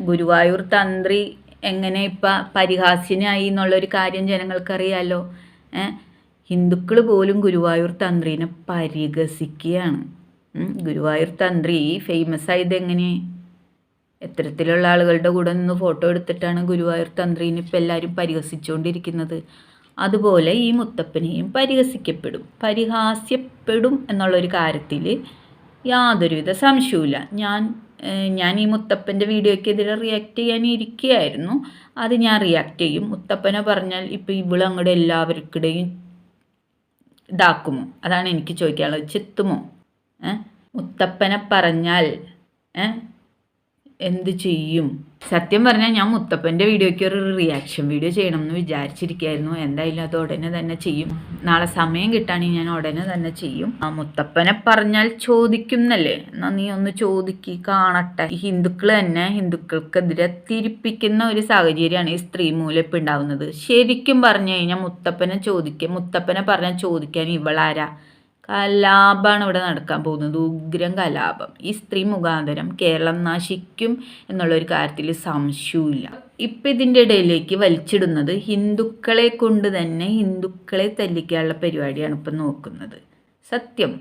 ഗുരുവായൂർ തന്ത്രി എങ്ങനെ ഇപ്പം പരിഹാസ്യനായി എന്നുള്ളൊരു കാര്യം ജനങ്ങൾക്കറിയാമല്ലോ. ഹിന്ദുക്കൾ പോലും ഗുരുവായൂർ തന്ത്രീനെ പരിഹസിക്കുകയാണ്. ഗുരുവായൂർ തന്ത്രി ഫേമസ് ആയത് എങ്ങനെ? എത്തരത്തിലുള്ള ആളുകളുടെ കൂടെ നിന്ന് ഫോട്ടോ എടുത്തിട്ടാണ് ഗുരുവായൂർ തന്ത്രീനെ ഇപ്പം എല്ലാവരും പരിഹസിച്ചുകൊണ്ടിരിക്കുന്നത്. അതുപോലെ ഈ മുത്തപ്പനെയും പരിഹാസ്യപ്പെടും എന്നുള്ളൊരു കാര്യത്തിൽ യാതൊരുവിധ സംശയവുമില്ല. ഞാൻ ഈ മുത്തപ്പൻ്റെ വീഡിയോയ്ക്കെതിരെ റിയാക്ട് ചെയ്യാനിരിക്കുകയായിരുന്നു. അത് ഞാൻ റിയാക്ട് ചെയ്യും. മുത്തപ്പനെ പറഞ്ഞാൽ ഇപ്പം ഇവളങ്ങോട്ട് എല്ലാവർക്കിടെയും ഇതാക്കുമോ? അതാണ് എനിക്ക് ചോദിക്കാനുള്ളത്. ചെത്തുമോ? മുത്തപ്പനെ പറഞ്ഞാൽ എന്ത് ചെയ്യും? സത്യം പറഞ്ഞാൽ ഞാൻ മുത്തപ്പൻ്റെ വീഡിയോയ്ക്ക് ഒരു റിയാക്ഷൻ വീഡിയോ ചെയ്യണം എന്ന് വിചാരിച്ചിരിക്കുകയായിരുന്നു. എന്തായാലും അത് ഉടനെ തന്നെ ചെയ്യും. നാളെ സമയം കിട്ടുകയാണെങ്കിൽ ഞാൻ ഉടനെ തന്നെ ചെയ്യും. മുത്തപ്പനെ പറഞ്ഞാൽ ചോദിക്കുന്നല്ലേ? എന്നാൽ നീ ഒന്ന് ചോദിക്ക്, കാണട്ടെ. ഈ ഹിന്ദുക്കൾ തന്നെ ഹിന്ദുക്കൾക്കെതിരെ തിരിപ്പിക്കുന്ന ഒരു സാഹചര്യമാണ് ഈ സ്ത്രീ മൂലം ഇപ്പം ഉണ്ടാവുന്നത്. ശരിക്കും പറഞ്ഞു കഴിഞ്ഞാൽ മുത്തപ്പനെ പറഞ്ഞാൽ ചോദിക്കാൻ ഇവളാരാ? കലാപമാണ് ഇവിടെ നടക്കാൻ പോകുന്നത്. ഉഗ്രം കലാപം. ഈ സ്ത്രീ മുഖാന്തരം കേരളം നശിക്കും എന്നുള്ളൊരു കാര്യത്തിൽ സംശയമില്ല. ഇപ്പം ഇതിൻ്റെ ഇടയിലേക്ക് വലിച്ചിടുന്നത് ഹിന്ദുക്കളെ കൊണ്ട് തന്നെ ഹിന്ദുക്കളെ തല്ലിക്കാനുള്ള പരിപാടിയാണ് ഇപ്പം നോക്കുന്നത്. സത്യം.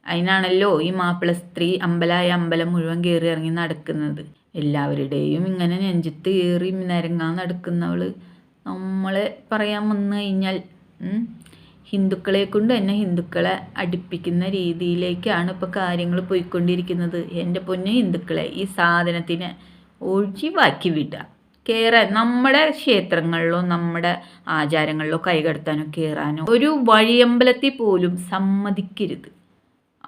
അതിനാണല്ലോ ഈ മാപ്പിള സ്ത്രീ അമ്പലം മുഴുവൻ കയറി ഇറങ്ങി നടക്കുന്നത്. എല്ലാവരുടെയും ഇങ്ങനെ നെഞ്ചത്ത് കയറി നിരങ്ങാൻ നടക്കുന്നവൾ നമ്മളെ പറയാൻ വന്നു കഴിഞ്ഞാൽ ഹിന്ദുക്കളെ കൊണ്ട് തന്നെ ഹിന്ദുക്കളെ അടുപ്പിക്കുന്ന രീതിയിലേക്കാണ് ഇപ്പോൾ കാര്യങ്ങൾ പോയിക്കൊണ്ടിരിക്കുന്നത്. എൻ്റെ പൊന്ന് ഹിന്ദുക്കളെ, ഈ സാധനത്തിനെ ഒഴിവാക്കി വിടുക. നമ്മുടെ ക്ഷേത്രങ്ങളിലോ നമ്മുടെ ആചാരങ്ങളിലോ കൈകടത്താനോ കയറാനോ ഒരു വഴിയമ്പലത്തിൽ പോലും സമ്മതിക്കരുത്.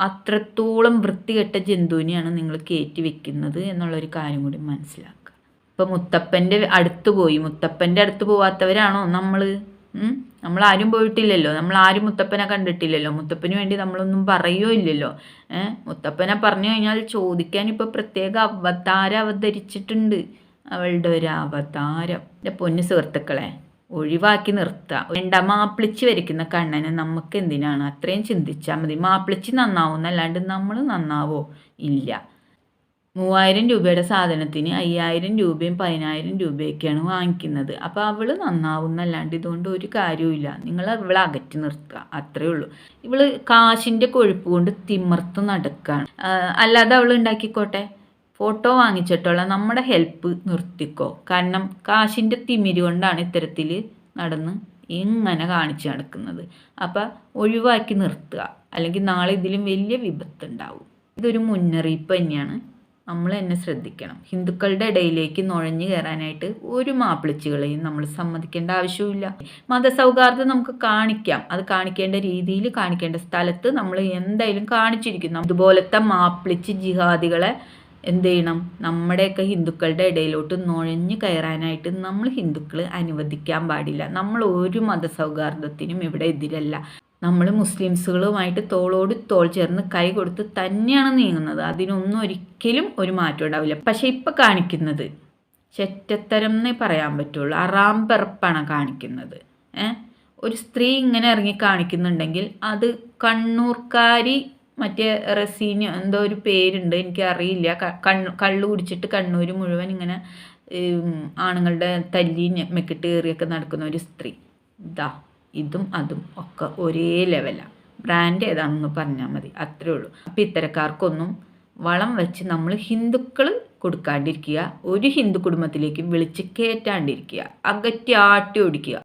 അത്രത്തോളം വൃത്തികെട്ട ജന്തുവിനെയാണ് നിങ്ങൾ കയറ്റി വെക്കുന്നത് എന്നുള്ളൊരു കാര്യം കൂടി മനസ്സിലാക്കുക. ഇപ്പം മുത്തപ്പൻ്റെ അടുത്ത് പോവാത്തവരാണോ നമ്മൾ ആരും പോയിട്ടില്ലല്ലോ. നമ്മൾ ആരും മുത്തപ്പനെ കണ്ടിട്ടില്ലല്ലോ. മുത്തപ്പന് വേണ്ടി നമ്മളൊന്നും പറയുകയോ ഇല്ലല്ലോ. മുത്തപ്പനെ പറഞ്ഞു കഴിഞ്ഞാൽ ചോദിക്കാൻ ഇപ്പോൾ പ്രത്യേക അവതാരം അവതരിച്ചിട്ടുണ്ട്. അവളുടെ ഒരു അവതാരം. എൻ്റെ പൊന്നു സുഹൃത്തുക്കളെ, ഒഴിവാക്കി നിർത്തുക. മാപ്പിളിച്ച് വരയ്ക്കുന്ന കണ്ണനെ നമുക്ക് എന്തിനാണ്? അത്രയും ചിന്തിച്ചാൽ മതി. മാപ്പിളിച്ച് നന്നാവുന്നല്ലാണ്ട് നമ്മൾ നന്നാവോ? ഇല്ല. 3000 രൂപയുടെ സാധനത്തിന് 5000 രൂപയും 10000 രൂപയൊക്കെയാണ് വാങ്ങിക്കുന്നത്. അപ്പോൾ അവൾ നന്നാവുന്നല്ലാണ്ട് ഇതുകൊണ്ട് ഒരു കാര്യവുമില്ല. നിങ്ങൾ ഇവളെ അകറ്റി നിർത്തുക, അത്രയേ ഉള്ളൂ. ഇവള് കാശിൻ്റെ കൊഴുപ്പ് കൊണ്ട് തിമിർത്ത് നടക്കുകയാണ്. അല്ലാതെ അവൾ ഉണ്ടാക്കിക്കോട്ടെ. ഫോട്ടോ വാങ്ങിച്ചിട്ടുള്ള നമ്മുടെ ഹെൽപ്പ് നിർത്തിക്കോ. കാരണം കാശിൻ്റെ തിമിര് കൊണ്ടാണ് ഇത്തരത്തിൽ നടന്ന് ഇങ്ങനെ കാണിച്ച് നടക്കുന്നത്. അപ്പം ഒഴിവാക്കി നിർത്തുക. അല്ലെങ്കിൽ നാളെ ഇതിലും വലിയ വിപത്തുണ്ടാവും. ഇതൊരു മുന്നറിയിപ്പ് തന്നെയാണ്. നമ്മൾ തന്നെ ശ്രദ്ധിക്കണം. ഹിന്ദുക്കളുടെ ഇടയിലേക്ക് നുഴഞ്ഞു കയറാനായിട്ട് ഒരു മാപ്പിളച്ചികളെയും നമ്മൾ സമ്മതിക്കേണ്ട ആവശ്യമില്ല. മതസൗഹാർദ്ദം നമുക്ക് കാണിക്കാം. അത് കാണിക്കേണ്ട രീതിയിൽ, കാണിക്കേണ്ട സ്ഥലത്ത് നമ്മൾ എന്തായാലും കാണിച്ചിരിക്കുന്നു. അതുപോലത്തെ മാപ്പിളിച്ച് ജിഹാദികളെ എന്ത് ചെയ്യണം? നമ്മുടെയൊക്കെ ഹിന്ദുക്കളുടെ ഇടയിലോട്ട് നുഴഞ്ഞു കയറാനായിട്ട് നമ്മൾ ഹിന്ദുക്കൾ അനുവദിക്കാൻ പാടില്ല. നമ്മൾ ഒരു മതസൗഹാർദ്ദത്തിനും ഇവിടെ എതിരല്ല. നമ്മൾ മുസ്ലിംസുകളുമായിട്ട് തോളോട് തോൾ ചേർന്ന് കൈ കൊടുത്ത് തന്നെയാണ് നീങ്ങുന്നത്. അതിനൊന്നും ഒരിക്കലും ഒരു മാറ്റം ഉണ്ടാവില്ല. പക്ഷെ ഇപ്പം കാണിക്കുന്നത് ചെറ്റത്തരം എന്നേ പറയാൻ പറ്റുള്ളൂ. അറാമ്പെറപ്പാണ് കാണിക്കുന്നത്. ഒരു സ്ത്രീ ഇങ്ങനെ ഇറങ്ങി കാണിക്കുന്നുണ്ടെങ്കിൽ അത് കണ്ണൂർക്കാരി, മറ്റേ റസീന എന്തോ ഒരു പേരുണ്ട്, എനിക്കറിയില്ല. കള്ളു കുടിച്ചിട്ട് കണ്ണൂർ മുഴുവൻ ഇങ്ങനെ ആണുങ്ങളുടെ തല്ലി മെക്കിട്ട് കയറിയൊക്കെ നടക്കുന്ന ഒരു സ്ത്രീ. ഇതും അതും ഒക്കെ ഒരേ ലെവലാണ്. ബ്രാൻഡ് ഏതാണെന്ന് പറഞ്ഞാൽ മതി, അത്രേ ഉള്ളൂ. അപ്പം ഇത്തരക്കാർക്കൊന്നും വളം വെച്ച് നമ്മൾ ഹിന്ദുക്കൾ കൊടുക്കാണ്ടിരിക്കുക. ഒരു ഹിന്ദു കുടുംബത്തിലേക്കും വിളിച്ച് കയറ്റാണ്ടിരിക്കുക. അകറ്റി ആട്ടി ഓടിക്കുക.